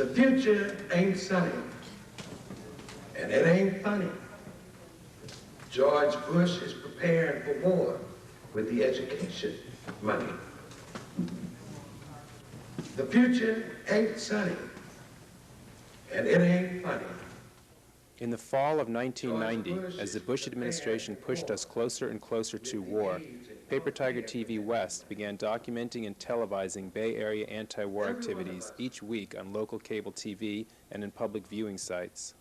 The future ain't sunny, and it ain't funny. George Bush is preparing for war with the education money. The future ain't sunny, and it ain't funny. In the fall of 1990, as the Bush administration pushed us closer and closer to war, Paper Tiger TV West began documenting and televising Bay Area anti-war activities each week on local cable TV and in public viewing sites.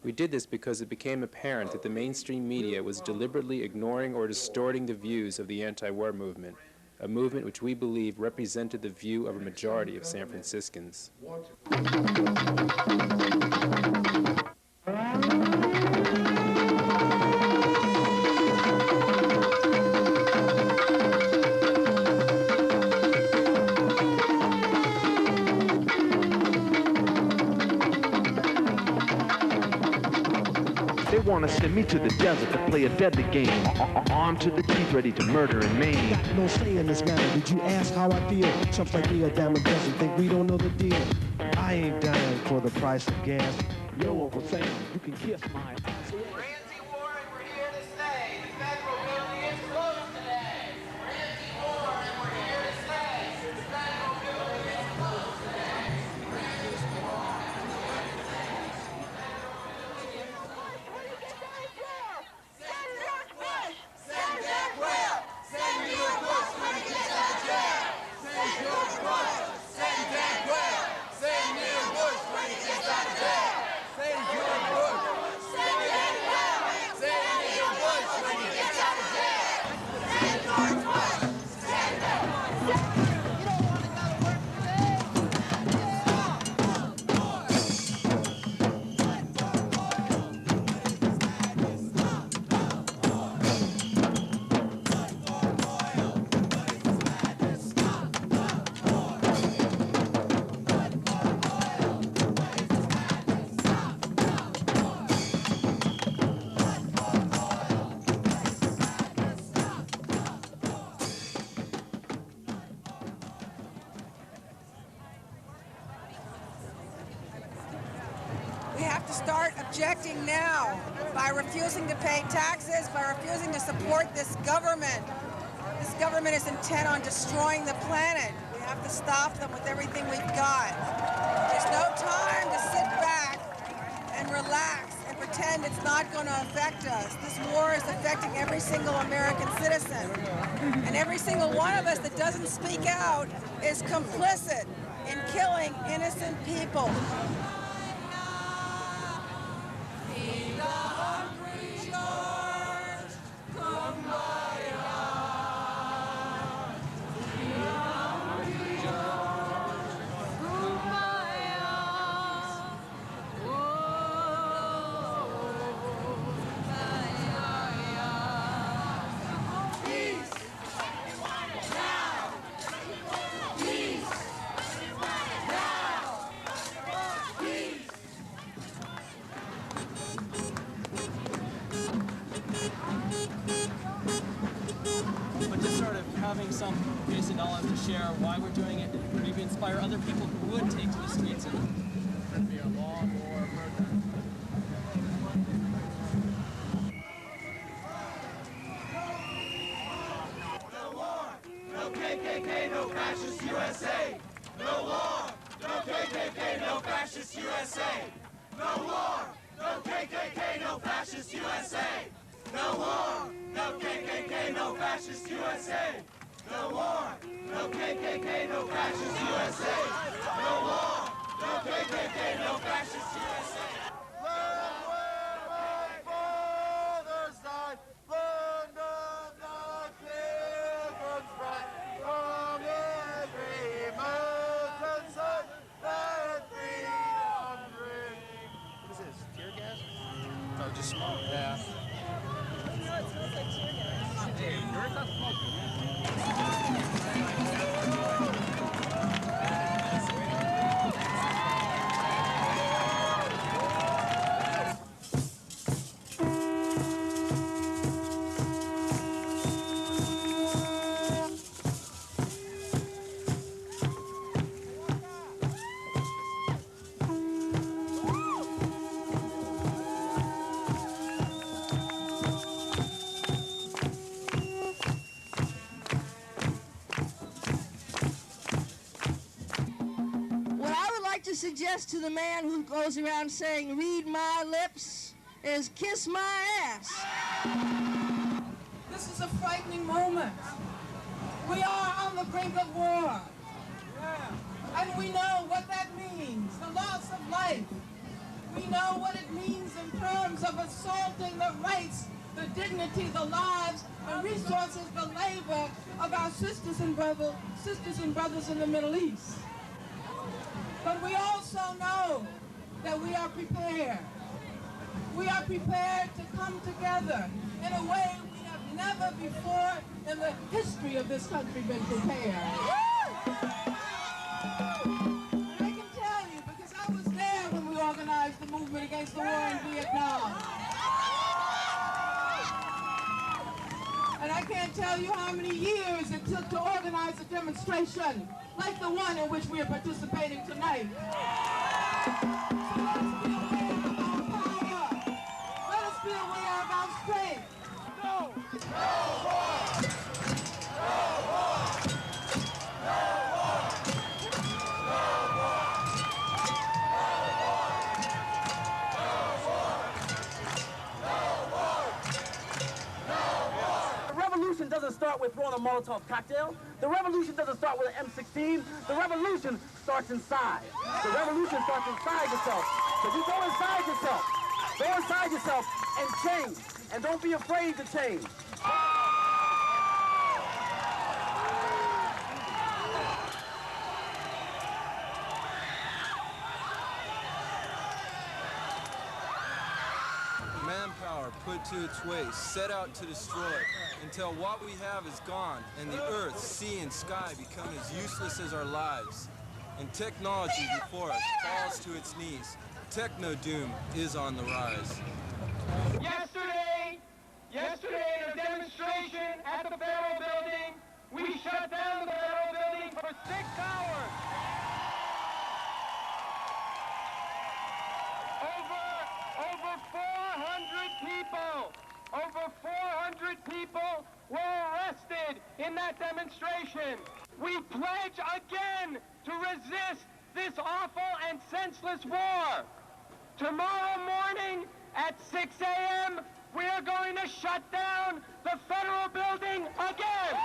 We did this because it became apparent that the mainstream media was deliberately ignoring or distorting the views of the anti-war movement, a movement which we believe represented the view of a majority of San Franciscans. They want to send me to the desert to play a deadly game, armed to the teeth, ready to murder and maim. Got no say in this matter. Did you ask how I feel? Chumps like me are damn doesn't think we don't know the deal. I ain't dying for the price of gas. Yo, Uncle Sam, you can kiss my ass. Ramsey Warren, we're here to say the federal building is closed today. Ramsey Warren, we're here to say the federal building is closed today. Send Jack Webb! Send Neil Bush when he gets out of jail! Send George Bush! Send Jack Webb! Send Neil Bush when he gets out of jail! Send George Bush! Send Jack Webb! Send Neil Bush when he gets out of jail! Send George Bush! Send them! We have to start objecting now by refusing to pay taxes, by refusing to support this government. This government is intent on destroying the planet. We have to stop them with everything we've got. There's no time to sit back and relax and pretend it's not going to affect us. This war is affecting every single American citizen. And every single one of us that doesn't speak out is complicit in killing innocent people. But just sort of having some basic knowledge to share why we're doing it, maybe inspire other people who would take to the streets and there'd be a long war murder. No war, no KKK, no fascist USA. No war, no KKK, no fascist USA. No war, no KKK, no fascist USA. No war, no KKK, no fascist USA. No war, no KKK, no fascist USA. No war, no KKK, no fascist USA. Land where my fathers died, land of the pilgrims bright, from every mountainside, let freedom ring. What is this, tear gas? Oh, just smoke. Yeah. Hey, yours not smoking. to suggest to the man who goes around saying, read my lips, is kiss my ass. This is a frightening moment. We are on the brink of war. And we know what that means, the loss of life. We know what it means in terms of assaulting the rights, the dignity, the lives, the resources, the labor of our sisters and brothers in the Middle East. But we also know that we are prepared. We are prepared to come together in a way we have never before in the history of this country been prepared. I can tell you, because I was there when we organized the movement against the war in Vietnam. And I can't tell you how many years it took to organize a demonstration like the one in which we are participating tonight. So let us be aware of our power. Let us be aware of our strength. No! No war! No war! No war! No war! The revolution doesn't start with throwing a Molotov cocktail. The revolution doesn't start with an M16. The revolution starts inside. The revolution starts inside yourself. So you go inside yourself. Go inside yourself and change. And don't be afraid to change. Manpower put to its waste, set out to destroy, until what we have is gone, and the earth, sea, and sky become as useless as our lives. And technology before us falls to its knees. Techno-doom is on the rise. Yesterday in a demonstration at the Federal Building, we shut down the Federal Building for 6 hours. Over 400 people were arrested in that demonstration. We pledge again to resist this awful and senseless war. Tomorrow morning at 6 a.m., we are going to shut down the Federal Building again.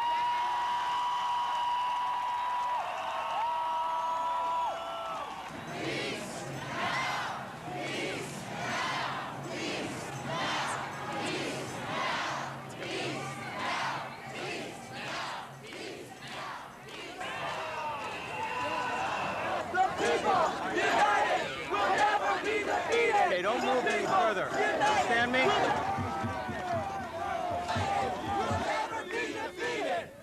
Okay, don't move any further. Understand me?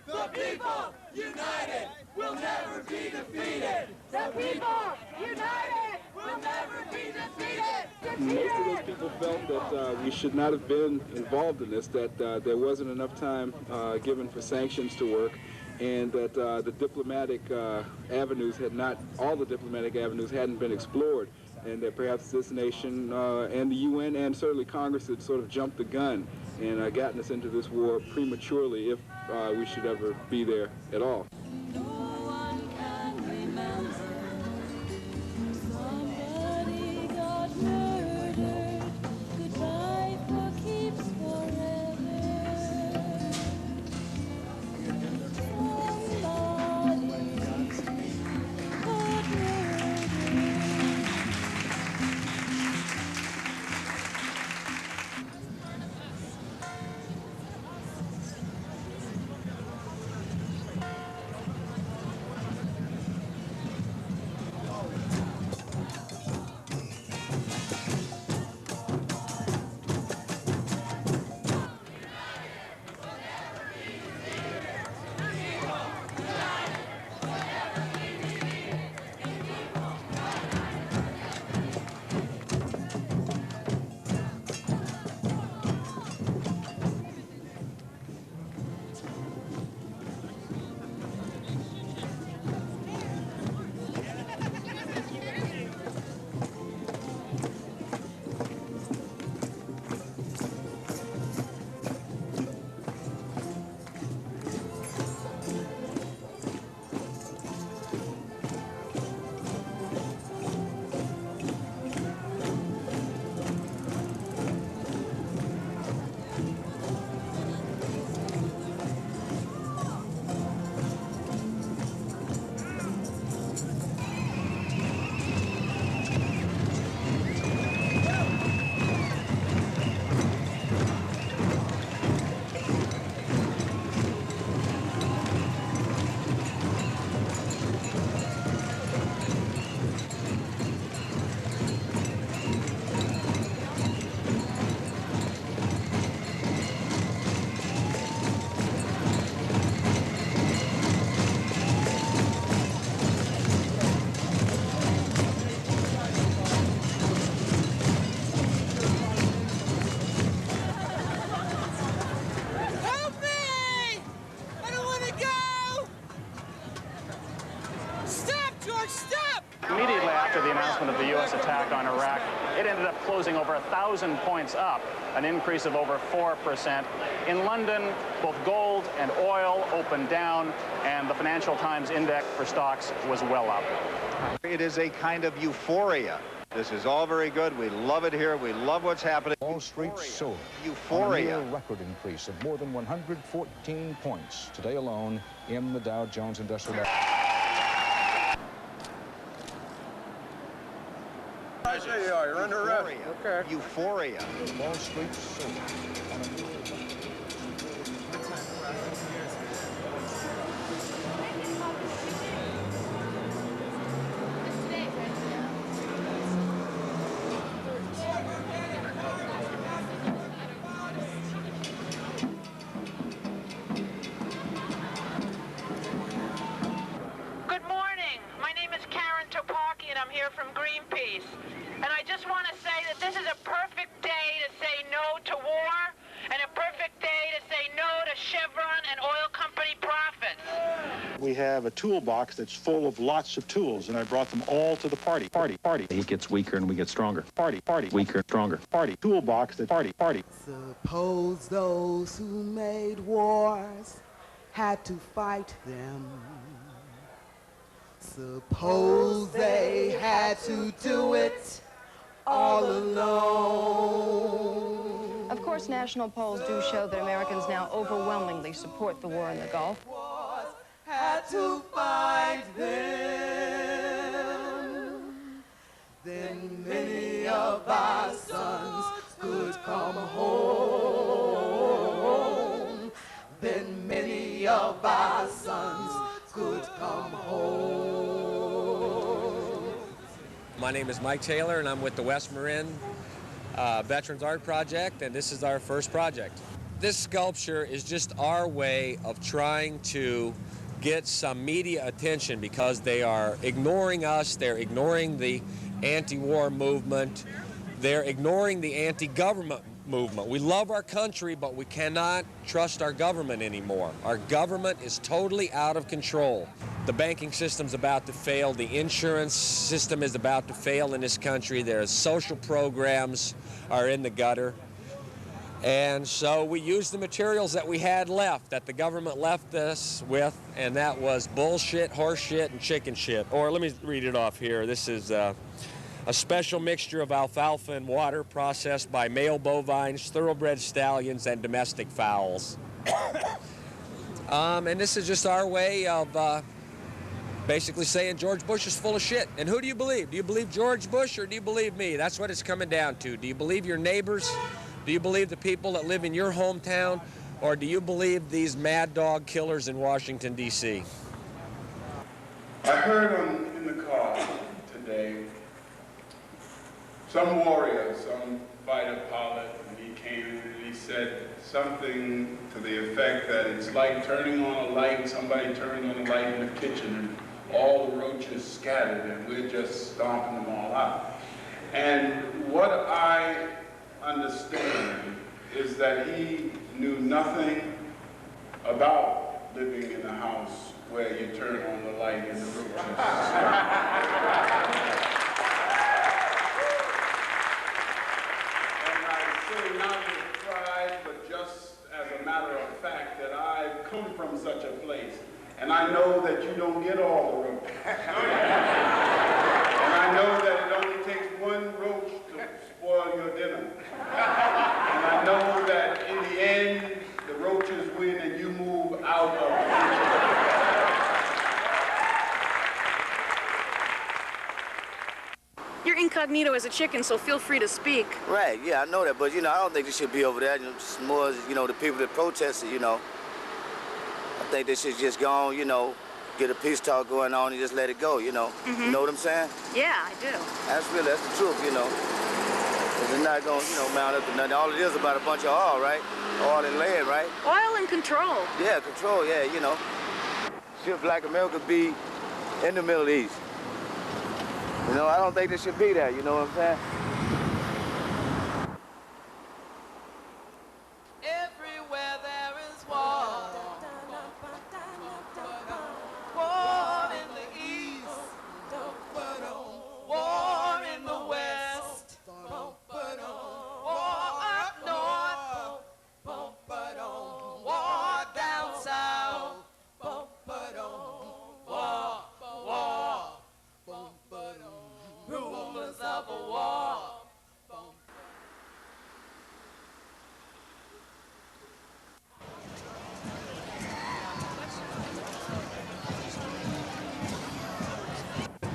The people united will never be defeated. The people united will never be defeated. Most of those people felt that we should not have been involved in this, that there wasn't enough time given for sanctions to work, and that the diplomatic avenues had not, all the diplomatic avenues hadn't been explored, and that perhaps this nation and the UN and certainly Congress had sort of jumped the gun and gotten us into this war prematurely if we should ever be there at all. immediately after the announcement of the U.S. attack on Iraq. It ended up closing over 1,000 points up, an increase of over 4%. In London, both gold and oil opened down, and the Financial Times index for stocks was well up. It is a kind of euphoria. This is all very good. We love it here. We love what's happening. Wall Street soared. Euphoria. On a near record increase of more than 114 points today alone in the Dow Jones Industrial. There you are. You're under arrest. Okay. Euphoria. Wall Street soared. Good morning. My name is Karen Topaki, and I'm here from Greenpeace. And I just want to say that this is a perfect day to say no to war and a perfect day to say no to Chevron and oil company profits. We have a toolbox that's full of lots of tools, and I brought them all to the party. He gets weaker and we get stronger. Party. Weaker, stronger. Toolbox that party. Suppose those who made wars had to fight them. Suppose they had to do it all alone. Of course, national polls do show that Americans now overwhelmingly support the war in the Gulf. Had to fight them. Then many of our sons could come home. Then many of our sons could come home. My name is Mike Taylor, and I'm with the West Marin Veterans Art Project, and this is our first project. This sculpture is just our way of trying to get some media attention because they are ignoring us, they're ignoring the anti-war movement, they're ignoring the anti-government movement. We love our country, but we cannot trust our government anymore. Our government is totally out of control. The banking system's about to fail. The insurance system is about to fail in this country. Their social programs are in the gutter. And so we used the materials that we had left, that the government left us with, and that was bullshit, horse shit, and chicken shit. Or let me read it off here. This is a special mixture of alfalfa and water processed by male bovines, thoroughbred stallions, and domestic fowls. And this is just our way of basically saying George Bush is full of shit. And who do you believe? Do you believe George Bush or do you believe me? That's what it's coming down to. Do you believe your neighbors? Do you believe the people that live in your hometown? Or do you believe these mad dog killers in Washington, D.C.? I heard in the car today some warrior, some fighter pilot, and he came and he said something to the effect that it's like turning on a light, somebody turned on a light in the kitchen and all the roaches scattered and we're just stomping them all out. And what I understand is that he knew nothing about living in a house where you turn on the light and the roaches. Not with pride, but just as a matter of fact that I've come from such a place, and I know that you don't get all the roaches. And I know that it only takes one roach to spoil your dinner. And I know that in the end, the roaches win and you move out of the You're incognito as a chicken, so feel free to speak. Right, yeah, I know that, but, I don't think they should be over there. Just more, the people that protested, I think they should just go on, get a peace talk going on and just let it go, You know what I'm saying? Yeah, I do. That's the truth, It's not going to, mount up to nothing. All it is about a bunch of oil, right? Oil and lead, right? Oil and control. Yeah, control, yeah, Should Black America be in the Middle East? I don't think they should be there, you know what I'm saying? Everywhere there is war. War in the east.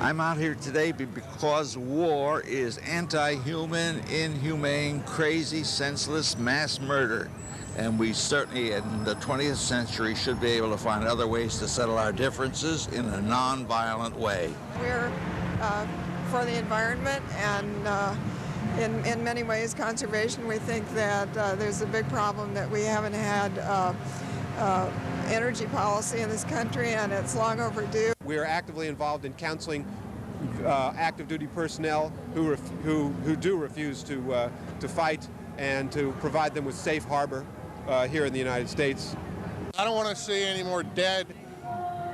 I'm out here today because war is anti-human, inhumane, crazy, senseless mass murder. And we certainly, in the 20th century, should be able to find other ways to settle our differences in a non-violent way. We're for the environment and in many ways conservation. We think that there's a big problem that we haven't had energy policy in this country, and it's long overdue. We are actively involved in counseling active duty personnel who do refuse to fight, and to provide them with safe harbor here in the United States. I don't want to see any more dead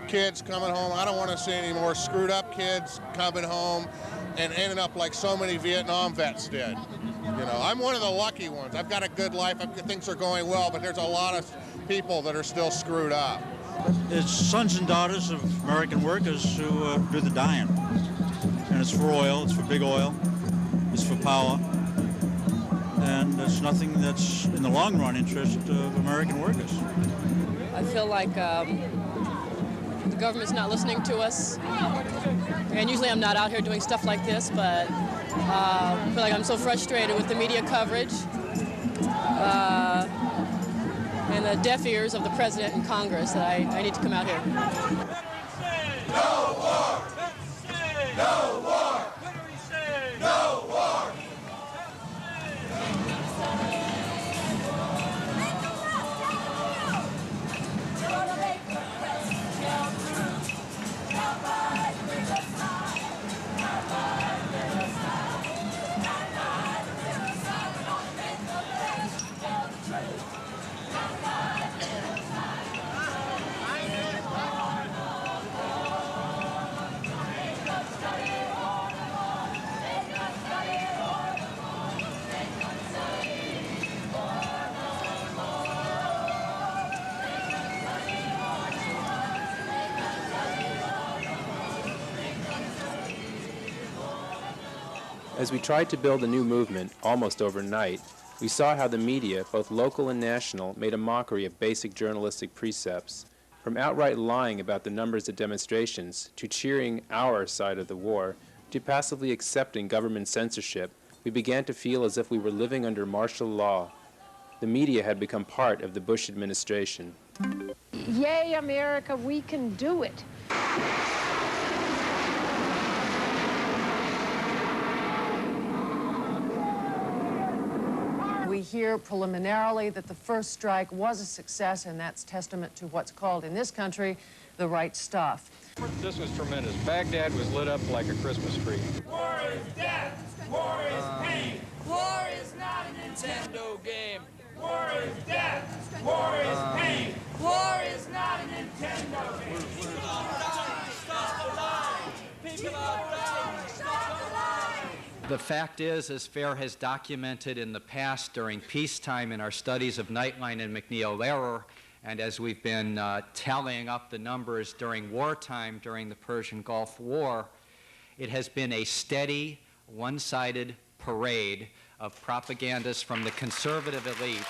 kids coming home. I don't want to see any more screwed up kids coming home and ending up like so many Vietnam vets did. You know, I'm one of the lucky ones. I've got a good life. Things are going well, but there's a lot of people that are still screwed up. It's sons and daughters of American workers who do the dying. And it's for oil, it's for big oil, it's for power. And it's nothing that's, in the long run, interest of American workers. I feel like the government's not listening to us. And usually I'm not out here doing stuff like this, but I feel like I'm so frustrated with the media coverage and the deaf ears of the president and Congress that I need to come out here. No war! No war! No war! As we tried to build a new movement almost overnight, we saw how the media, both local and national, made a mockery of basic journalistic precepts. From outright lying about the numbers at demonstrations, to cheering our side of the war, to passively accepting government censorship, we began to feel as if we were living under martial law. The media had become part of the Bush administration. Yay, America, we can do it. We hear preliminarily that the first strike was a success, and that's testament to what's called in this country the right stuff. This was tremendous. Baghdad was lit up like a Christmas tree. War is death. War is pain. War is not a Nintendo game. War is death. War is pain. War is not a Nintendo game. People are dying. Stop the lie. People are dying. Stop the lie. The fact is, as FAIR has documented in the past during peacetime in our studies of Nightline and McNeil Lehrer, and as we've been tallying up the numbers during wartime, during the Persian Gulf War, it has been a steady, one-sided parade of propagandists from the conservative elite.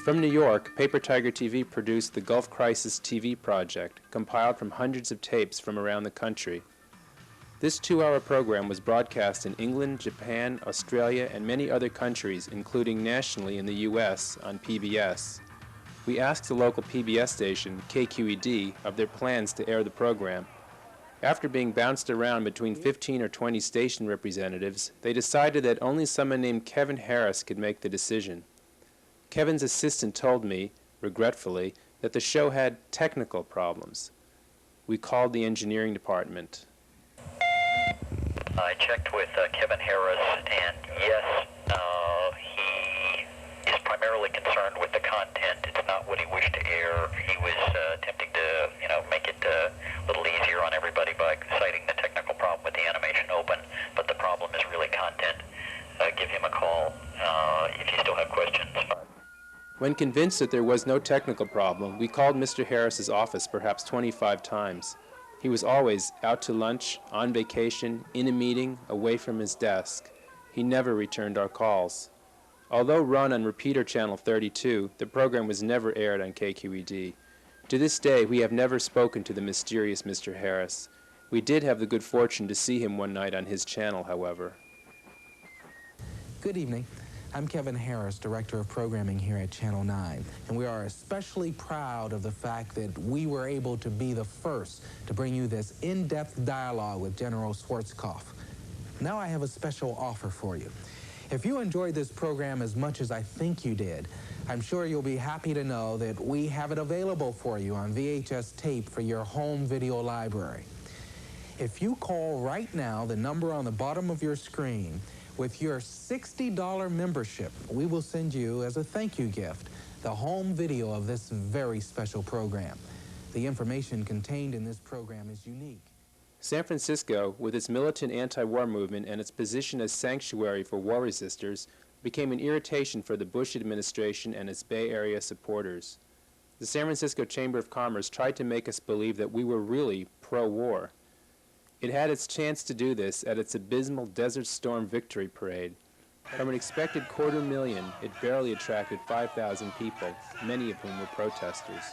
From New York, Paper Tiger TV produced the Gulf Crisis TV project, compiled from hundreds of tapes from around the country. This 2-hour program was broadcast in England, Japan, Australia, and many other countries, including nationally in the U.S. on PBS. We asked the local PBS station, KQED, of their plans to air the program. After being bounced around between 15 or 20 station representatives, they decided that only someone named Kevin Harris could make the decision. Kevin's assistant told me, regretfully, that the show had technical problems. We called the engineering department. I checked with Kevin Harris, and yes, he is primarily concerned with the content. It's not what he wished to air. He was attempting to, make it a little easier on everybody by citing the technical problem with the animation open, but the problem is really content. Give him a call if you still have questions. When convinced that there was no technical problem, we called Mr. Harris's office perhaps 25 times. He was always out to lunch, on vacation, in a meeting, away from his desk. He never returned our calls. Although run on repeater channel 32, the program was never aired on KQED. To this day, we have never spoken to the mysterious Mr. Harris. We did have the good fortune to see him one night on his channel, however. Good evening. I'm Kevin Harris, Director of Programming here at Channel 9, and we are especially proud of the fact that we were able to be the first to bring you this in-depth dialogue with General Schwarzkopf. Now I have a special offer for you. If you enjoyed this program as much as I think you did, I'm sure you'll be happy to know that we have it available for you on VHS tape for your home video library. If you call right now the number on the bottom of your screen, with your $60 membership, we will send you as a thank you gift the home video of this very special program. The information contained in this program is unique. San Francisco, with its militant anti-war movement and its position as sanctuary for war resistors, became an irritation for the Bush administration and its Bay Area supporters. The San Francisco Chamber of Commerce tried to make us believe that we were really pro-war. It had its chance to do this at its abysmal Desert Storm Victory Parade. From an expected 250,000, it barely attracted 5,000 people, many of whom were protesters.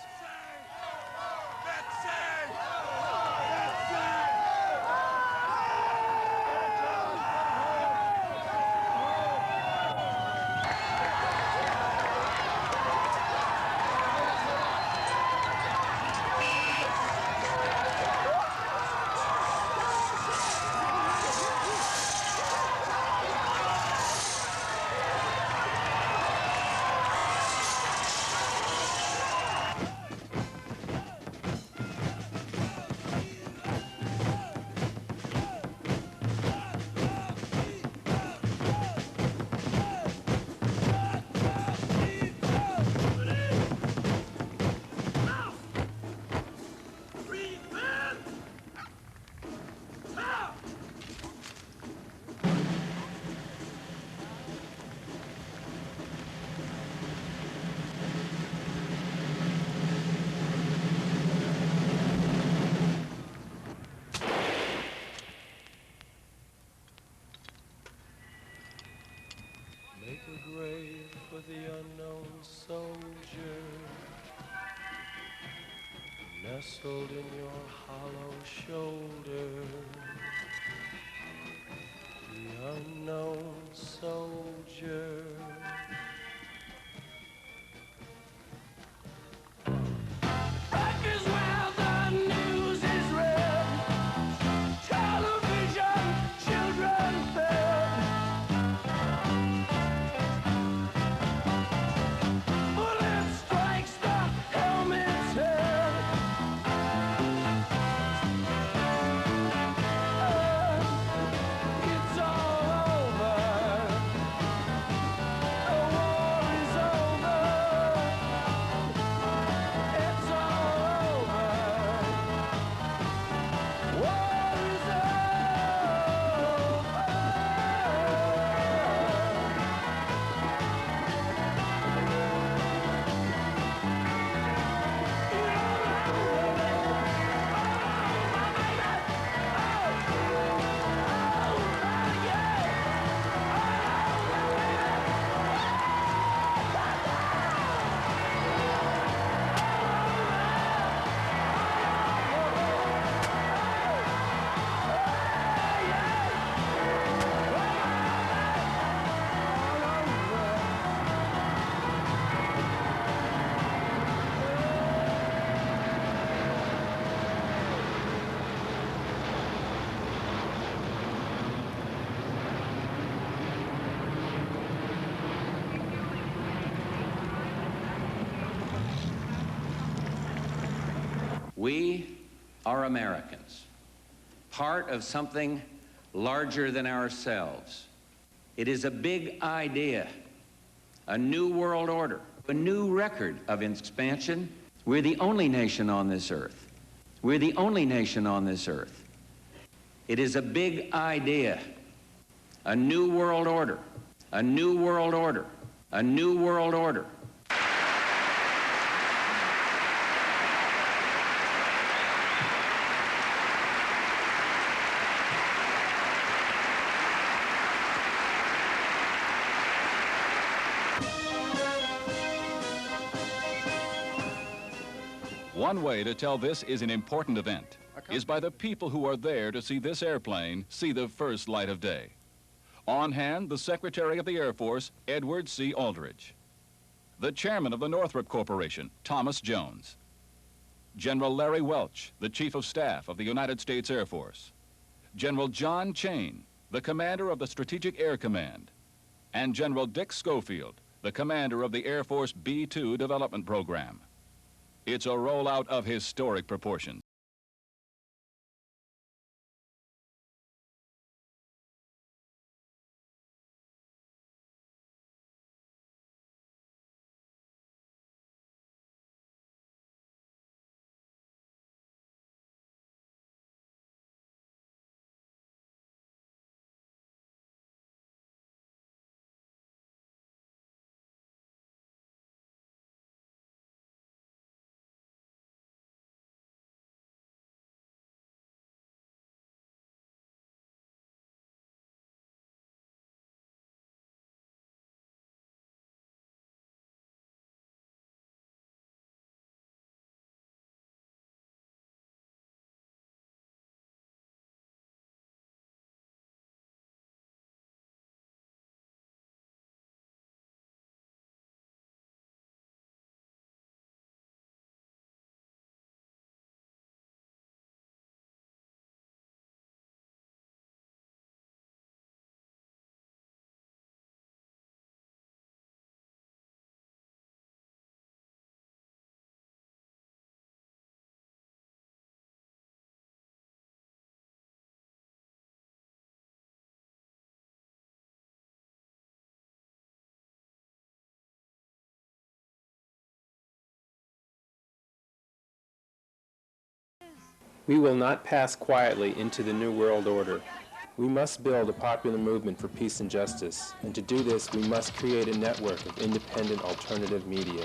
Nestled in your hollow shoulder, the unknown soldier. Back is where the news is read, television, children fed. Bullet strikes the helmet's head. We are Americans, part of something larger than ourselves. It is a big idea, a new world order, a new record of expansion. We're the only nation on this earth. We're the only nation on this earth. It is a big idea, a new world order, a new world order, a new world order. One way to tell this is an important event is by the people who are there to see this airplane see the first light of day. On hand, the Secretary of the Air Force, Edward C. Aldridge. The Chairman of the Northrop Corporation, Thomas Jones. General Larry Welch, the Chief of Staff of the United States Air Force. General John Chain, the Commander of the Strategic Air Command. And General Dick Schofield, the Commander of the Air Force B-2 Development Program. It's a rollout of historic proportions. We will not pass quietly into the New World Order. We must build a popular movement for peace and justice, and to do this, we must create a network of independent alternative media.